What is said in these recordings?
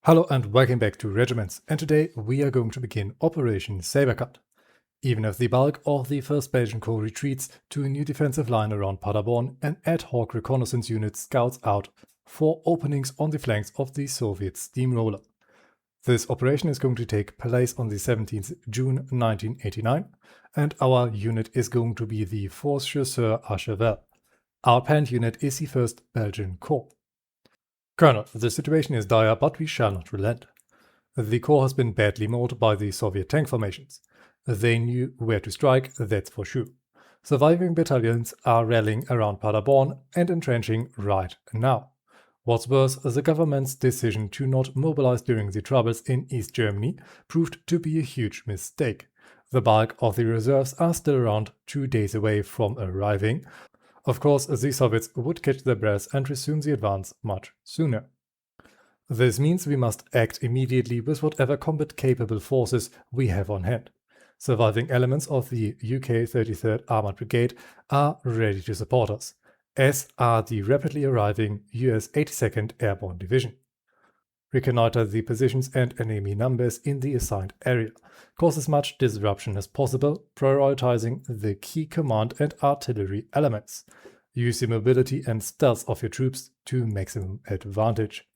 Hello and welcome back to Regiments, and today we are going to begin Operation Saber. Even if the bulk of the 1st Belgian Corps retreats to a new defensive line around Paderborn, an ad hoc reconnaissance unit scouts out for openings on the flanks of the Soviet steamroller. This operation is going to take place on the 17th June 1989, and our unit is going to be the 4th Chasseurs Archevelle. Our parent unit is the 1st Belgian Corps. Colonel, the situation is dire, but we shall not relent. The Corps has been badly mauled by the Soviet tank formations. They knew where to strike, that's for sure. Surviving battalions are rallying around Paderborn and entrenching right now. What's worse, the government's decision to not mobilize during the troubles in East Germany proved to be a huge mistake. The bulk of the reserves are still around 2 days away from arriving. Of course, the Soviets would catch their breath and resume the advance much sooner. This means we must act immediately with whatever combat-capable forces we have on hand. Surviving elements of the UK 33rd Armoured Brigade are ready to support us, as are the rapidly arriving US 82nd Airborne Division. Reconnoiter the positions and enemy numbers in the assigned area. Cause as much disruption as possible, prioritizing the key command and artillery elements. Use the mobility and stealth of your troops to maximum advantage.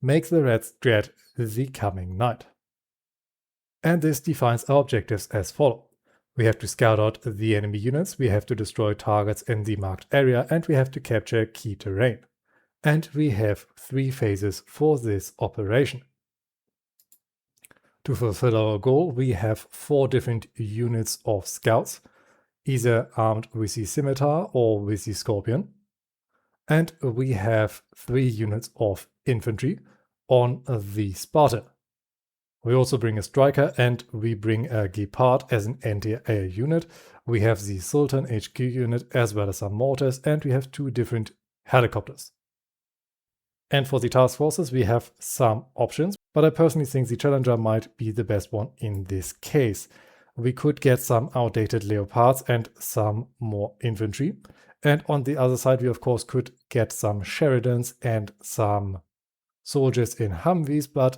Make the Reds dread the coming night. And this defines our objectives as follow. We have to scout out the enemy units, we have to destroy targets in the marked area, and we have to capture key terrain. And we have 3 phases for this operation. To fulfill our goal, we have 4 different units of scouts, either armed with the scimitar or with the scorpion. And we have 3 units of infantry on the Spartan. We also bring a striker and we bring a Gepard as an anti-air unit. We have the Sultan HQ unit as well as some mortars, and we have 2 different helicopters. And for the task forces, we have some options, but I personally think the Challenger might be the best one in this case. We could get some outdated Leopards and some more infantry. And on the other side, we of course could get some Sheridans and some soldiers in Humvees, but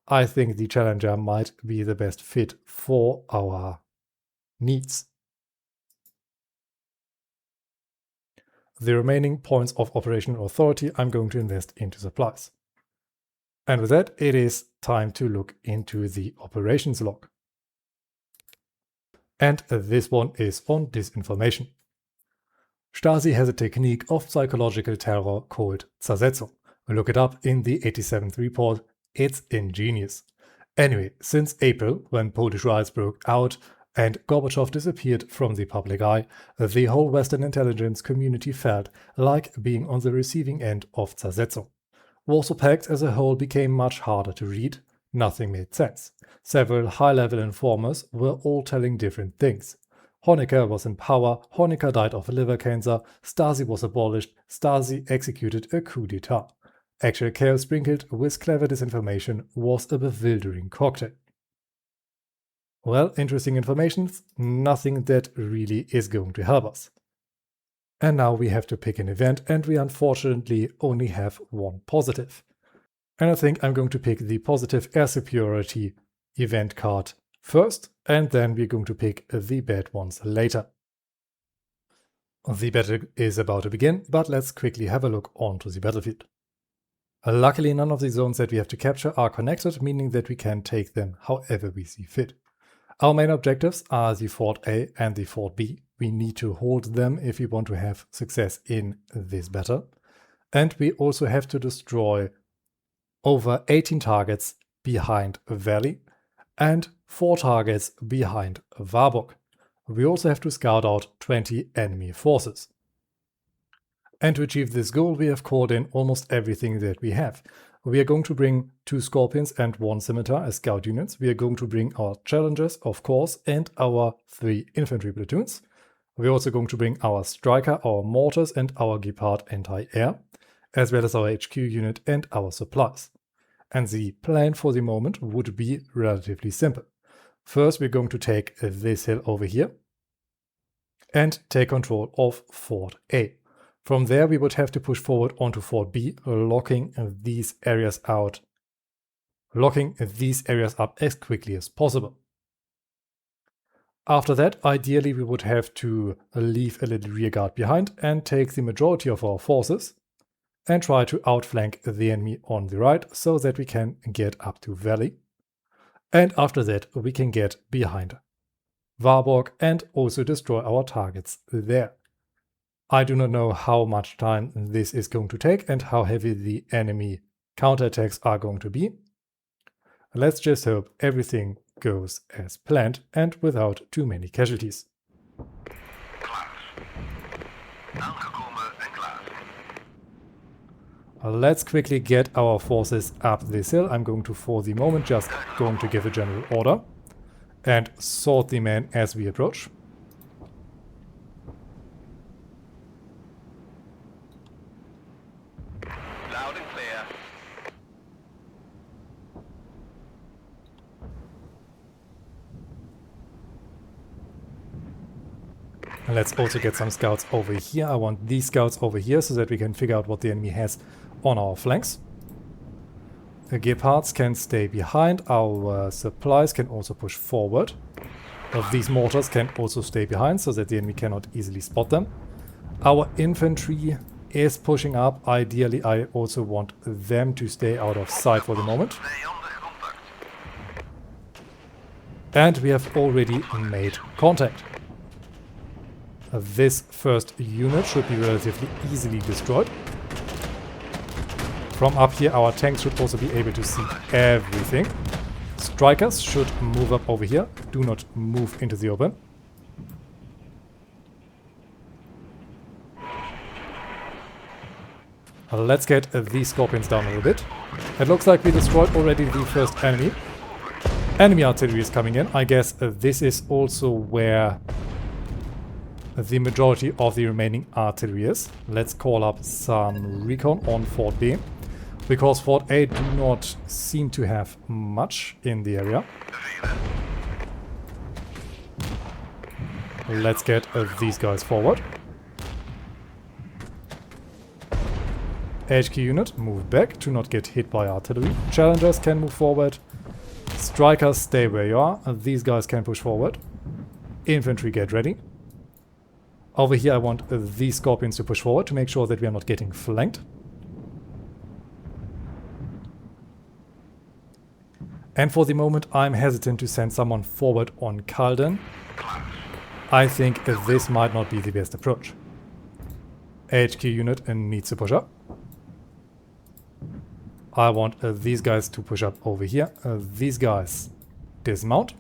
I think the Challenger might be the best fit for our needs. The remaining points of operational authority I'm going to invest into supplies. And with that, it is time to look into the operations log. And this one is on disinformation. Stasi has a technique of psychological terror called Zersetzung. Look it up in the 87th report, it's ingenious. Anyway, since April, when Polish riots broke out, and Gorbachev disappeared from the public eye, the whole Western intelligence community felt like being on the receiving end of Zersetzung. Warsaw Pact as a whole became much harder to read, nothing made sense. Several high-level informers were all telling different things. Honecker was in power, Honecker died of liver cancer, Stasi was abolished, Stasi executed a coup d'etat. Actual chaos sprinkled with clever disinformation was a bewildering cocktail. Well, interesting information, nothing that really is going to help us. And now we have to pick an event, and we unfortunately only have one positive. And I think I'm going to pick the positive air superiority event card first, and then we're going to pick the bad ones later. The battle is about to begin, but let's quickly have a look onto the battlefield. Luckily, none of the zones that we have to capture are connected, meaning that we can take them however we see fit. Our main objectives are the Fort A and the Fort B. We need to hold them if we want to have success in this battle. And we also have to destroy over 18 targets behind Valley and 4 targets behind Warburg. We also have to scout out 20 enemy forces. And to achieve this goal, we have called in almost everything that we have. We are going to bring 2 Scorpions and 1 Scimitar as scout units. We are going to bring our Challengers, of course, and our 3 infantry platoons. We're also going to bring our Striker, our Mortars, and our Gepard anti-air, as well as our HQ unit and our supplies. And the plan for the moment would be relatively simple. First, we're going to take this hill over here and take control of Fort A. From there, we would have to push forward onto Fort B, locking these areas out locking these areas up as quickly as possible. After that, ideally we would have to leave a little rearguard behind and take the majority of our forces and try to outflank the enemy on the right so that we can get up to Valley. And after that we can get behind Warburg and also destroy our targets there. I do not know how much time this is going to take and how heavy the enemy counterattacks are going to be. Let's just hope everything goes as planned and without too many casualties. Let's quickly get our forces up this hill. I'm going to, for the moment, just going to give a general order and sort the men as we approach. Loud and clear. Let's also get some scouts over here. I want these scouts over here so that we can figure out what the enemy has on our flanks. The Gepards can stay behind. Our supplies can also push forward. These mortars can also stay behind so that the enemy cannot easily spot them. Our infantry is pushing up. Ideally, I also want them to stay out of sight for the moment. And we have already made contact. This first unit should be relatively easily destroyed. From up here, our tanks should also be able to see everything. Strikers should move up over here. Do not move into the open. Let's get these Scorpions down a little bit. It looks like we destroyed already the first enemy. Enemy artillery is coming in. I guess this is also where the majority of the remaining artillery is. Let's call up some recon on Fort B, because Fort A do not seem to have much in the area. Let's get these guys forward. HQ unit, move back to not get hit by artillery. Challengers can move forward. Strikers, stay where you are. These guys can push forward. Infantry, get ready. Over here I want these Scorpions to push forward to make sure that we are not getting flanked. And for the moment I'm hesitant to send someone forward on Calden. I think this might not be the best approach. HQ unit needs to push up. I want these guys to push up over here. These guys dismount.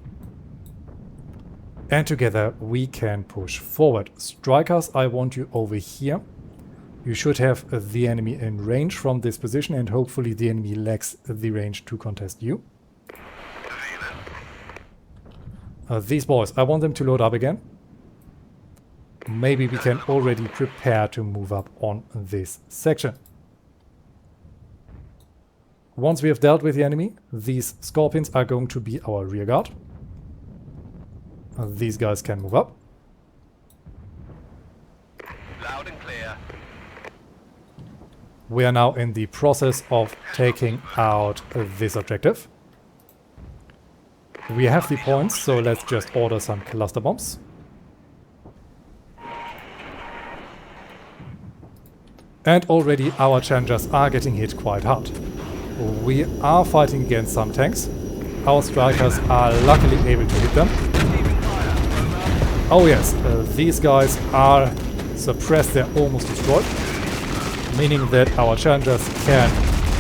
And together we can push forward. Strikers, I want you over here. You should have the enemy in range from this position, and hopefully the enemy lacks the range to contest you. These boys, I want them to load up again. Maybe we can already prepare to move up on this section. Once we have dealt with the enemy, these Scorpions are going to be our rear guard. These guys can move up. Loud and clear. We are now in the process of taking out this objective. We have the points, so let's just order some cluster bombs. And already our challengers are getting hit quite hard. We are fighting against some tanks. Our strikers are luckily able to hit them. Oh yes, these guys are suppressed, they're almost destroyed. Meaning that our challengers can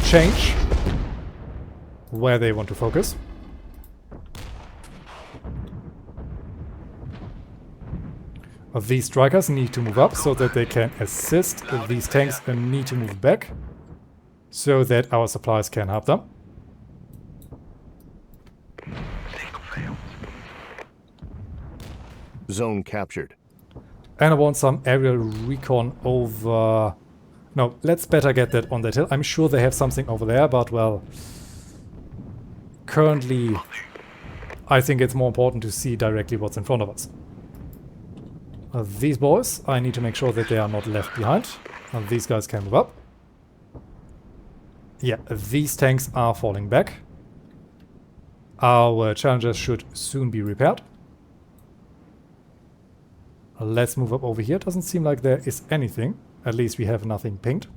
change where they want to focus. These strikers need to move up so that they can assist. These tanks need to move back so that our supplies can help them. Zone captured. And I want some aerial recon over... No, let's better get that on that hill. I'm sure they have something over there, but well... Currently, I think it's more important to see directly what's in front of us. These boys, I need to make sure that they are not left behind. These guys can move up. Yeah, these tanks are falling back. Our Challengers should soon be repaired. Let's move up over here. Doesn't seem like there is anything. At least we have nothing pinged.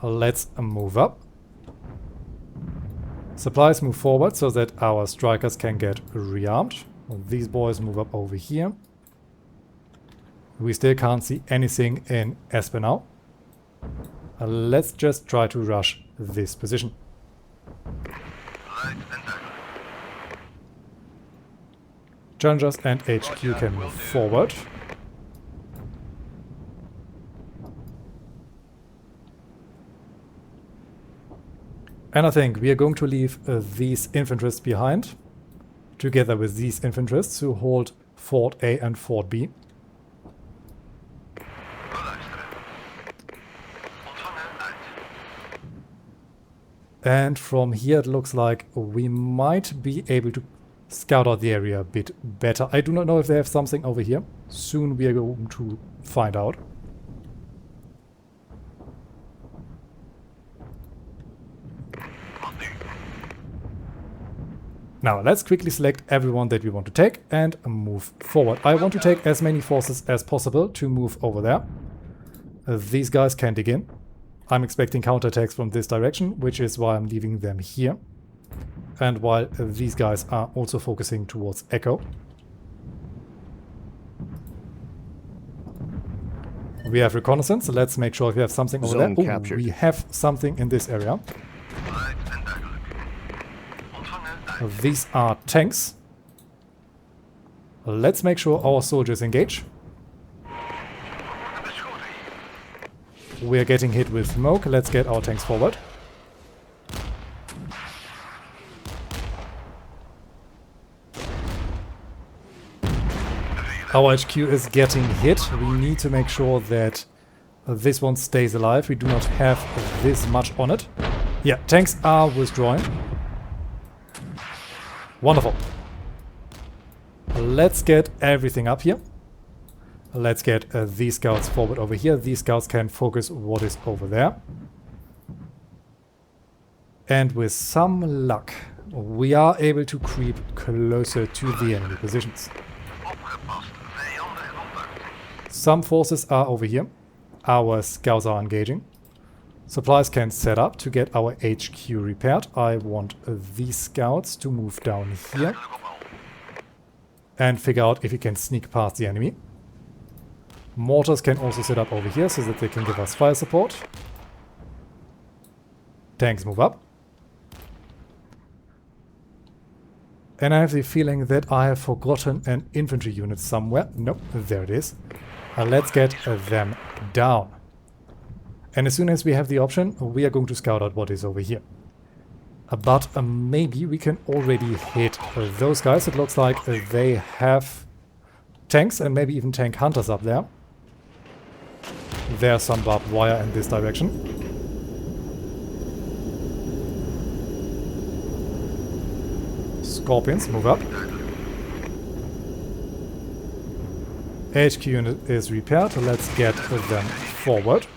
Let's move up. Supplies move forward so that our strikers can get rearmed. These boys move up over here. We still can't see anything in Espinal. Let's just try to rush this position. Challengers and HQ can move forward. And I think we are going to leave these infantry's behind, together with these infantry's, to hold Fort A and Fort B. And from here it looks like we might be able to scout out the area a bit better. I do not know if they have something over here. Soon we are going to find out. Now let's quickly select everyone that we want to take and move forward. I want to take as many forces as possible to move over there. These guys can dig in. I'm expecting counterattacks from this direction, which is why I'm leaving them here. And while these guys are also focusing towards Echo. We have reconnaissance, so let's make sure we have something over there. Oh, we have something in this area. These are tanks. Let's make sure our soldiers engage. We are getting hit with smoke. Let's get our tanks forward. Our HQ is getting hit. We need to make sure that this one stays alive. We do not have this much on it. Yeah, tanks are withdrawing. Wonderful. Let's get everything up here. Let's get these scouts forward over here. These scouts can focus what is over there. And with some luck, we are able to creep closer to the enemy positions. Some forces are over here. Our scouts are engaging. Supplies can set up to get our HQ repaired. I want these scouts to move down here and figure out if we can sneak past the enemy. Mortars can also set up over here so that they can give us fire support. Tanks move up. And I have the feeling that I have forgotten an infantry unit somewhere. Nope, there it is. Let's get them down. And as soon as we have the option, we are going to scout out what is over here. But maybe we can already hit those guys. It looks like they have tanks and maybe even tank hunters up there. There's some barbed wire in this direction. Scorpions, move up. HQ unit is repaired. Let's get them forward.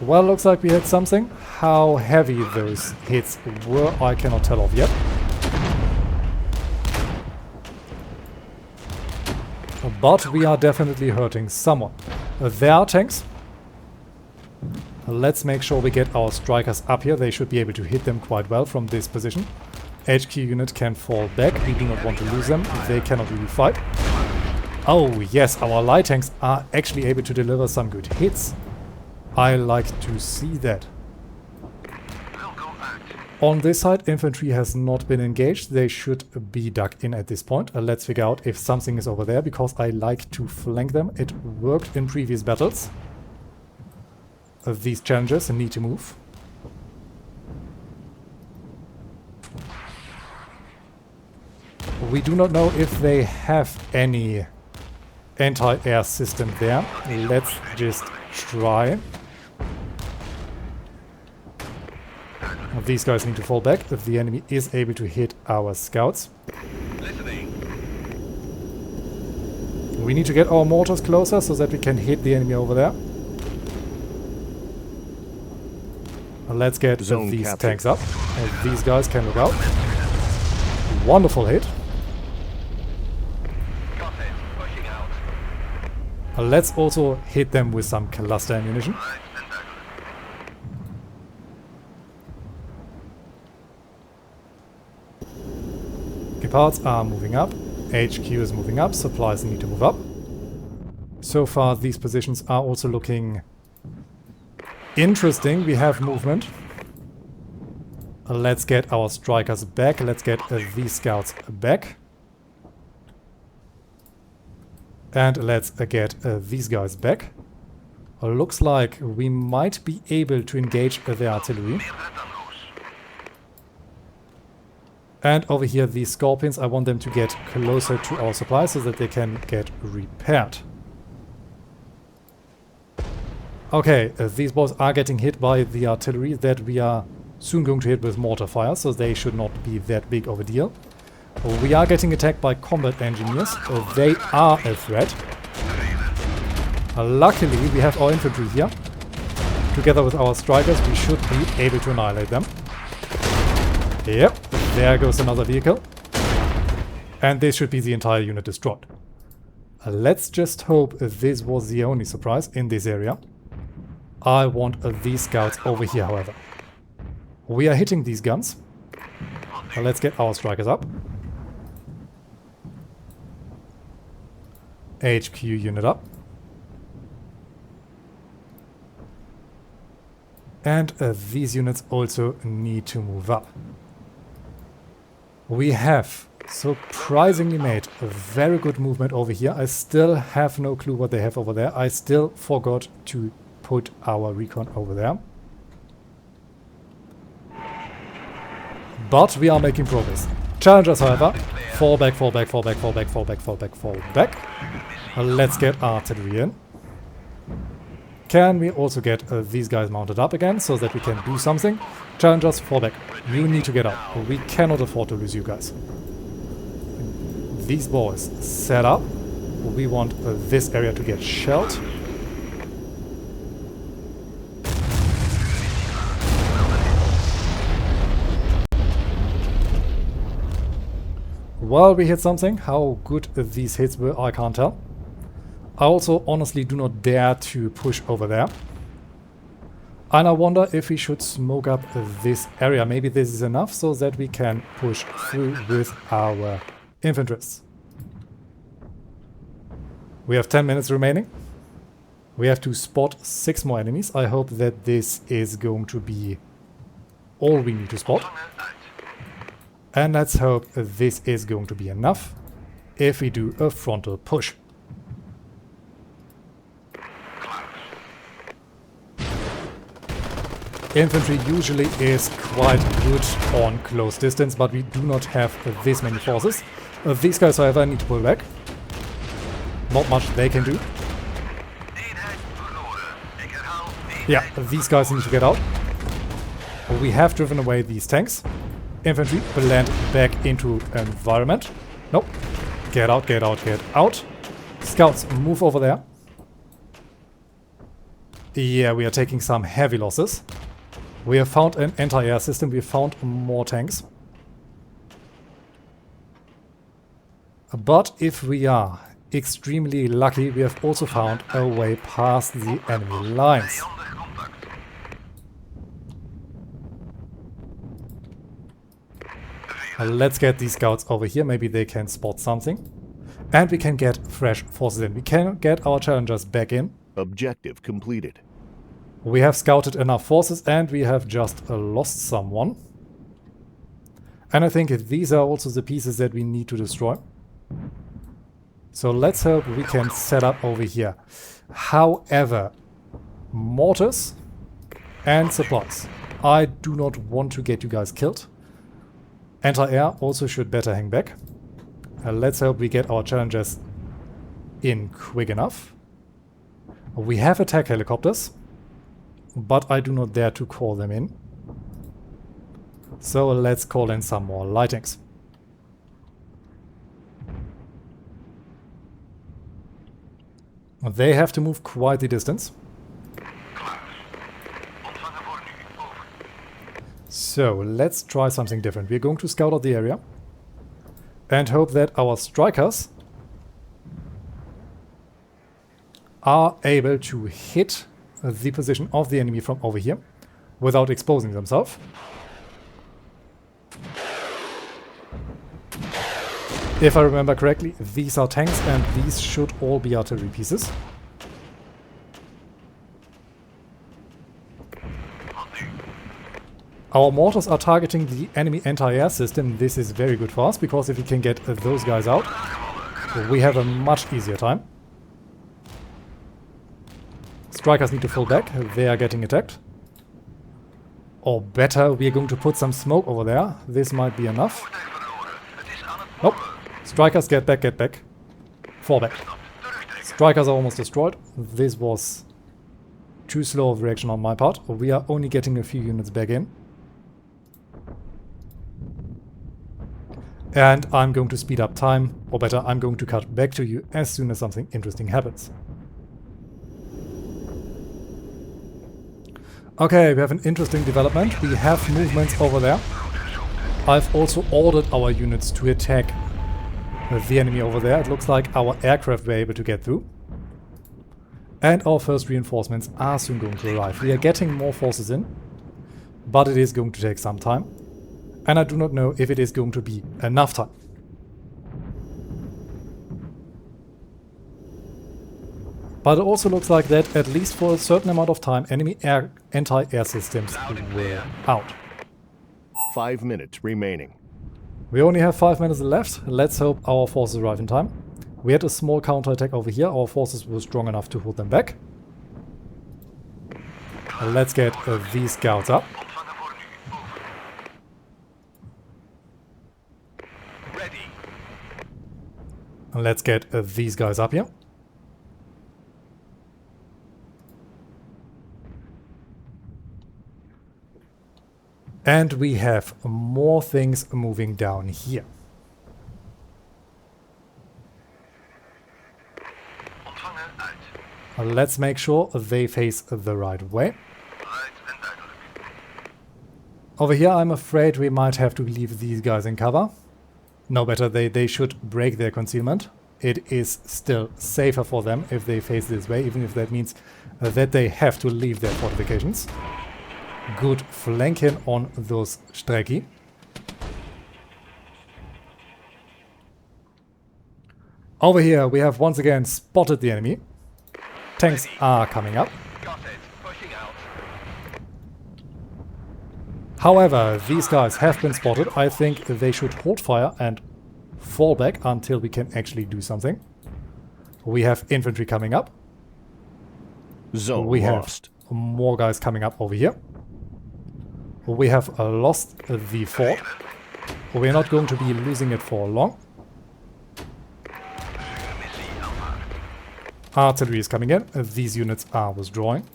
Well, looks like we hit something. How heavy those hits were, I cannot tell off yet. But we are definitely hurting someone. There are tanks. Let's make sure we get our strikers up here. They should be able to hit them quite well from this position. HQ unit can fall back. We do not want to lose them. They cannot really fight. Oh yes, our light tanks are actually able to deliver some good hits. I like to see that. On this side, infantry has not been engaged. They should be dug in at this point. Let's figure out if something is over there, because I like to flank them. It worked in previous battles. These challengers need to move. We do not know if they have any anti-air system there. Let's just try. These guys need to fall back if the enemy is able to hit our scouts. We need to get our mortars closer so that we can hit the enemy over there. Let's get Zone these captured. tanks up. These guys can look out. Wonderful hit. Got it. Pushing out. Let's also hit them with some cluster ammunition. Right, then back. Gepards are moving up. HQ is moving up. Supplies need to move up. So far, these positions are also looking interesting. We have movement. Let's get our strikers back. Let's get these scouts back. And let's get these guys back. Looks like we might be able to engage the artillery. And over here, these Scorpions, I want them to get closer to our supplies so that they can get repaired. Okay, these boys are getting hit by the artillery that we are soon going to hit with mortar fire, so they should not be that big of a deal. We are getting attacked by combat engineers. They are a threat. Luckily, we have our infantry here. Together with our strikers, we should be able to annihilate them. Yep, there goes another vehicle. And this should be the entire unit destroyed. Let's just hope this was the only surprise in this area. I want these scouts over here, however. We are hitting these guns. Let's get our strikers up. HQ unit up. And these units also need to move up. We have surprisingly made a very good movement over here. I still have no clue what they have over there. I still forgot to put our recon over there. But we are making progress. Challengers, however, fall back, fall back, fall back, fall back, fall back, fall back, fall back. Let's get artillery in. Can we also get these guys mounted up again so that we can do something? Challengers, fall back. You need to get out. We cannot afford to lose you guys. These boys set up. We want this area to get shelled. Well, we hit something. How good these hits were, I can't tell. I also honestly do not dare to push over there. And I wonder if we should smoke up this area. Maybe this is enough so that we can push through with our infanterists. We have 10 minutes remaining. We have to spot 6 more enemies. I hope that this is going to be all we need to spot. And let's hope this is going to be enough if we do a frontal push. Infantry usually is quite good on close distance, but we do not have this many forces. These guys, however, need to pull back. Not much they can do. Yeah, these guys need to get out. We have driven away these tanks. Infantry blend back into environment. Nope. Get out, get out, get out. Scouts, move over there. Yeah, we are taking some heavy losses. We have found an anti-air system. We have found more tanks. But if we are extremely lucky, we have also found a way past the enemy lines. Let's get these scouts over here. Maybe they can spot something. And we can get fresh forces in. We can get our challengers back in. Objective completed. We have scouted enough forces and we have just lost someone. And I think these are also the pieces that we need to destroy. So let's hope we can set up over here. However, mortars and supplies. I do not want to get you guys killed. Anti-air also should better hang back. Let's hope we get our challengers in quick enough. We have attack helicopters, but I do not dare to call them in. So let's call in some more lightings. They have to move quite the distance. So let's try something different. We're going to scout out the area and hope that our strikers are able to hit the position of the enemy from over here without exposing themselves. If I remember correctly, these are tanks and these should all be artillery pieces. Our mortars are targeting the enemy anti-air system. This is very good for us, because if we can get those guys out, we have a much easier time. Strikers need to fall back. They are getting attacked. Or better, we are going to put some smoke over there. This might be enough. Nope. Strikers, get back, get back. Fall back. Strikers are almost destroyed. This was too slow of reaction on my part. We are only getting a few units back in. And I'm going to speed up time, or better, I'm going to cut back to you as soon as something interesting happens. Okay, we have an interesting development. We have movements over there. I've also ordered our units to attack the enemy over there. It looks like our aircraft were able to get through. And our first reinforcements are soon going to arrive. We are getting more forces in, but it is going to take some time. And I do not know if it is going to be enough time. But it also looks like that, at least for a certain amount of time, enemy anti-air systems were out. 5 minutes remaining. We only have 5 minutes left. Let's hope our forces arrive in time. We had a small counterattack over here. Our forces were strong enough to hold them back. Let's get these scouts up. And let's get these guys up here. And we have more things moving down here. Let's make sure they face the right way. Over here, I'm afraid we might have to leave these guys in cover. No, better, they should break their concealment. It is still safer for them if they face this way, even if that means that they have to leave their fortifications. Good flanking on those Strecki. Over here we have once again spotted the enemy. Tanks are coming up. However, these guys have been spotted. I think they should hold fire and fall back until we can actually do something. We have infantry coming up. Zone we lost. Have more guys coming up over here. We have lost the fort. We're not going to be losing it for long. Artillery is coming in. These units are withdrawing.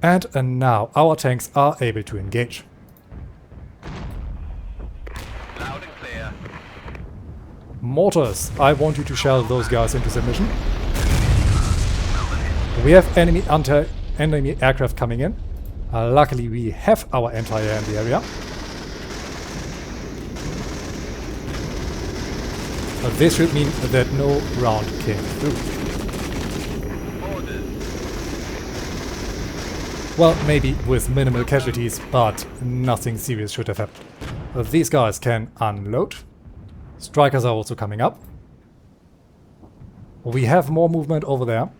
And now our tanks are able to engage. Loud and clear. Mortars, I want you to shell those guys into submission. We have enemy aircraft coming in. Luckily we have our anti-air in the area. This should mean that no round came through. Well, maybe with minimal casualties, but nothing serious should have happened. These guys can unload. Strikers are also coming up. We have more movement over there.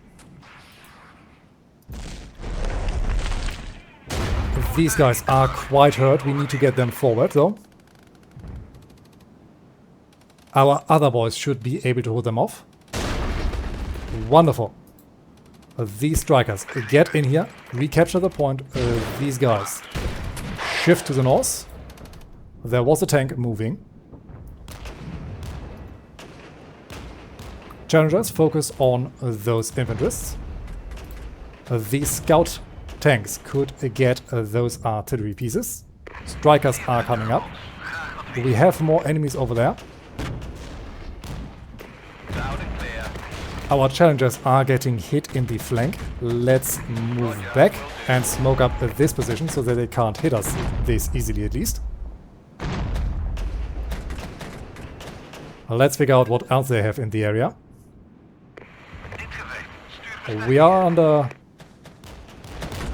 These guys are quite hurt. We need to get them forward, though. Our other boys should be able to hold them off. Wonderful. These strikers get in here, recapture the point. These guys shift to the north. There was a tank moving. Challengers, focus on those infanterists. These scout tanks could get those artillery pieces. Strikers are coming up. We have more enemies over there. Loud and clear. Our challengers are getting hit in the flank. Let's move back and smoke up this position so that they can't hit us this easily at least. Let's figure out what else they have in the area. We are under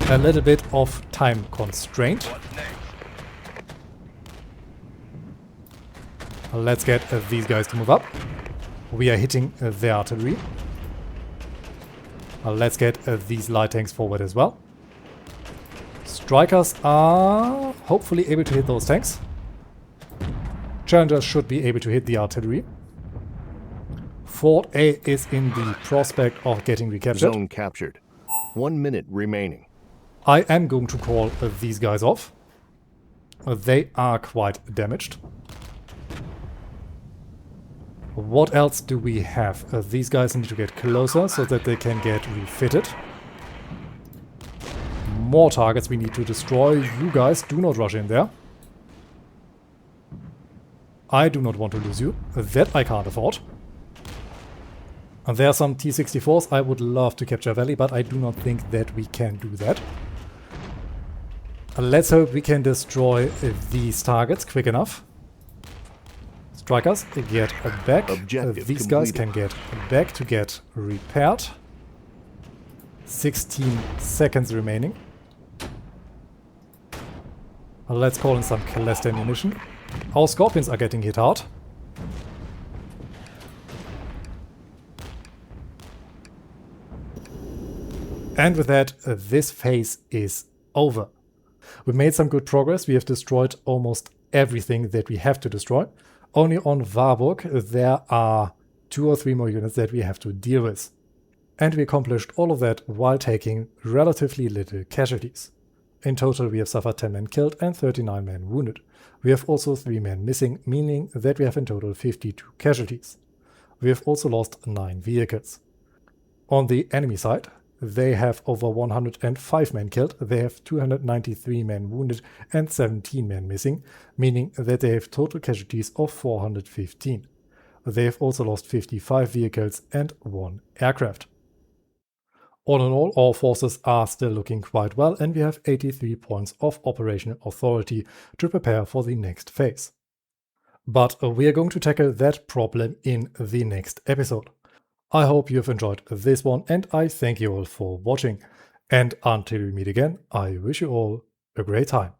a little bit of time constraint. What's next? Let's get these guys to move up. We are hitting their artillery. Let's get these light tanks forward as well. Strikers are hopefully able to hit those tanks. Challengers should be able to hit the artillery. Fort A is in the prospect of getting recaptured. Zone captured. 1 minute remaining. I am going to call these guys off. They are quite damaged. What else do we have? These guys need to get closer so that they can get refitted. More targets we need to destroy. You guys do not rush in there. I do not want to lose you. That I can't afford. And there are some T-64s. I would love to capture Valley, but I do not think that we can do that. Let's hope we can destroy these targets quick enough. Strikers, get back. These guys can get back to get repaired. 16 seconds remaining. Let's call in some cluster ammunition. Our Scorpions are getting hit hard. And with that, this phase is over. We made some good progress. We have destroyed almost everything that we have to destroy. Only on Warburg there are 2 or 3 more units that we have to deal with. And we accomplished all of that while taking relatively little casualties. In total we have suffered 10 men killed and 39 men wounded. We have also 3 men missing, meaning that we have in total 52 casualties. We have also lost 9 vehicles. On the enemy side, they have over 105 men killed, they have 293 men wounded and 17 men missing, meaning that they have total casualties of 415. They have also lost 55 vehicles and 1 aircraft. All in all, our forces are still looking quite well and we have 83 points of operational authority to prepare for the next phase. But we are going to tackle that problem in the next episode. I hope you have enjoyed this one and I thank you all for watching. And until we meet again, I wish you all a great time.